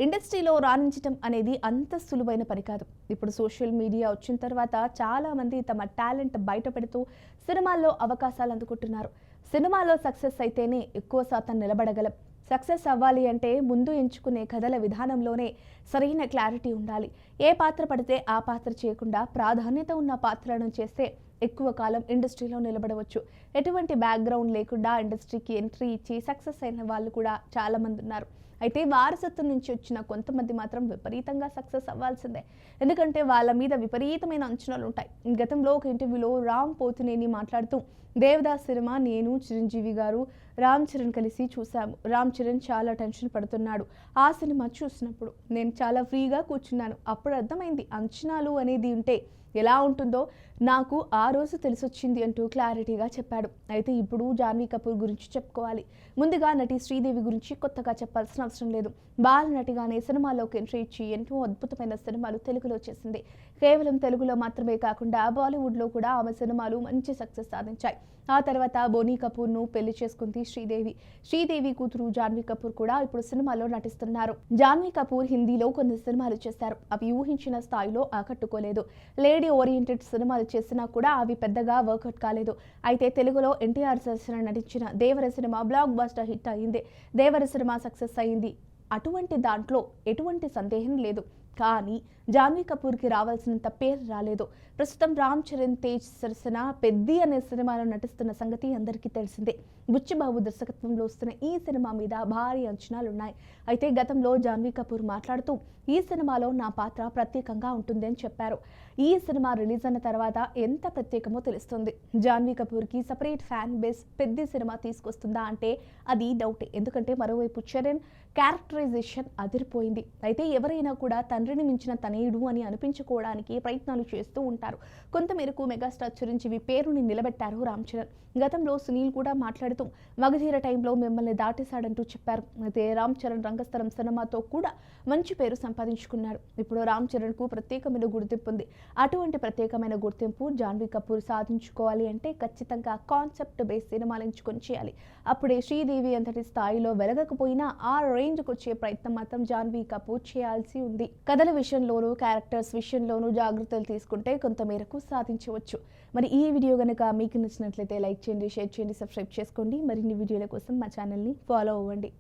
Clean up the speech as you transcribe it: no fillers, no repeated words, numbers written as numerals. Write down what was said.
ఇండస్ట్రీలో రాణించటం అనేది అంత సులువైన పని కాదు. ఇప్పుడు సోషల్ మీడియా వచ్చిన తర్వాత చాలామంది తమ టాలెంట్ బయటపెడుతూ సినిమాల్లో అవకాశాలు అందుకుంటున్నారు. సినిమాలో సక్సెస్ అయితేనే ఎక్కువ శాతం నిలబడగలం. సక్సెస్ అవ్వాలి అంటే ముందు ఎంచుకునే కథల విధానంలోనే సరైన క్లారిటీ ఉండాలి. ఏ పాత్ర పడితే ఆ పాత్ర చేయకుండా ప్రాధాన్యత ఉన్న పాత్రలను చేస్తే ఎక్కువ కాలం ఇండస్ట్రీలో నిలబడవచ్చు. ఎటువంటి బ్యాక్గ్రౌండ్ లేకుండా ఇండస్ట్రీకి ఎంట్రీ ఇచ్చి సక్సెస్ అయిన వాళ్ళు కూడా చాలామంది ఉన్నారు. అయితే వారసత్వం నుంచి వచ్చిన కొంతమంది మాత్రం విపరీతంగా సక్సెస్ అవ్వాల్సిందే. ఎందుకంటే వాళ్ళ మీద విపరీతమైన అంచనాలు ఉంటాయి. గతంలో ఒక ఇంటర్వ్యూలో రామ్ పోతినేని మాట్లాడుతూ, దేవదాస్ సినిమా నేను, చిరంజీవి గారు, రామ్ చరణ్ కలిసి చూశాము. రామ్ చరణ్ చాలా టెన్షన్ పడుతున్నాడు. ఆ సినిమా చూసినప్పుడు నేను చాలా ఫ్రీగా కూర్చున్నాను. అప్పుడు అర్థమైంది అంచనాలు అనేది ఉంటే ఎలా ఉంటుందో నాకు ఆ రోజు తెలిసొచ్చింది అంటూ క్లారిటీగా చెప్పాడు. అయితే ఇప్పుడు జాన్వీ కపూర్ గురించి చెప్పుకోవాలి. ముందుగా నటి శ్రీదేవి గురించి కొత్తగా చెప్పాల్సిన అవసరం లేదు. బాల నటిగానే సినిమాలోకి ఎంట్రీ ఇచ్చి ఎన్నో అద్భుతమైన సినిమాలు తెలుగులో చేసింది. కేవలం తెలుగులో మాత్రమే కాకుండా బాలీవుడ్లో కూడా ఆమె సినిమాలు మంచి సక్సెస్ సాధించాయి. ఆ తర్వాత బోనీ కపూర్ను పెళ్లి చేసుకుంది శ్రీదేవి. శ్రీదేవి కూతురు జాన్వీ కపూర్ కూడా ఇప్పుడు సినిమాలో నటిస్తున్నారు. జాన్వీ కపూర్ హిందీలో కొన్ని సినిమాలు చేశారు. అవి ఊహించిన స్థాయిలో ఆకట్టుకోలేదు. లేడీ ఓరియంటెడ్ సినిమాలు చేసినా కూడా అవి పెద్దగా వర్కౌట్ కాలేదు. అయితే తెలుగులో ఎన్టీఆర్ సరసన నటించిన దేవర సినిమా బ్లాక్ బస్టర్ హిట్ అయింది. దేవర సినిమా సక్సెస్ అయింది. అటువంటి దాంట్లో ఎటువంటి సందేహం లేదు. కానీ జాన్వీ కపూర్కి రావాల్సినంత పేరు రాలేదు. ప్రస్తుతం రామ్ చరణ్ తేజ్ సరసన పెద్ది అనే సినిమాలో నటిస్తున్న సంగతి అందరికీ తెలిసిందే. బుచ్చిబాబు దర్శకత్వంలో వస్తున్న ఈ సినిమా మీద భారీ అంచనాలున్నాయి. అయితే గతంలో జాన్వీ కపూర్ మాట్లాడుతూ, ఈ సినిమాలో నా పాత్ర ప్రత్యేకంగా ఉంటుంది అని చెప్పారు. ఈ సినిమా రిలీజ్ అయిన తర్వాత ఎంత ప్రత్యేకమో తెలుస్తుంది. జాన్వీ కపూర్కి సపరేట్ ఫ్యాన్ బేస్ పెద్ది సినిమా తీసుకొస్తుందా అంటే అది డౌటే. ఎందుకంటే మరోవైపు చరణ్ క్యారెక్టరైజేషన్ అదిరిపోయింది. అయితే ఎవరైనా కూడా తండ్రిని మించిన తనయుడు అని అనిపించుకోవడానికి ప్రయత్నాలు చేస్తూ ఉంటారు. కొంతమేరకు మెగాస్టార్ చిరంజీవి పేరుని నిలబెట్టారు రామ్ చరణ్. గతంలో సునీల్ కూడా మాట్లాడుతూ, మగధీర టైంలో మిమ్మల్ని దాటేశాడంటూ చెప్పారు. అయితే రామ్ చరణ్ రంగస్థలం సినిమాతో కూడా మంచి పేరు సంపాదించుకున్నాడు. ఇప్పుడు రామ్ చరణ్కు ప్రత్యేకమైన గుర్తింపు ఉంది. అటువంటి ప్రత్యేకమైన గుర్తింపు జాన్వీ కపూర్ సాధించుకోవాలి అంటే ఖచ్చితంగా కాన్సెప్ట్ బేస్ సినిమాలు ఎంచుకొని చేయాలి. అప్పుడే శ్రీదేవి అంతటి స్థాయిలో వెలగకపోయినా ఆ రేంజ్కి వచ్చే ప్రయత్నం మాత్రం జాన్వీ కపూర్ చేయాల్సి ఉంది. కథల విషయంలోనూ క్యారెక్టర్స్ విషయంలోనూ జాగ్రత్తలు తీసుకుంటే కొంతమేరకు సాధించవచ్చు. మరి ఈ వీడియో కనుక మీకు నచ్చినట్లయితే లైక్ చేయండి, షేర్ చేయండి, సబ్స్క్రైబ్ చేసుకోండి. మరిన్ని వీడియోల కోసం మా ఛానల్ని ఫాలో అవ్వండి.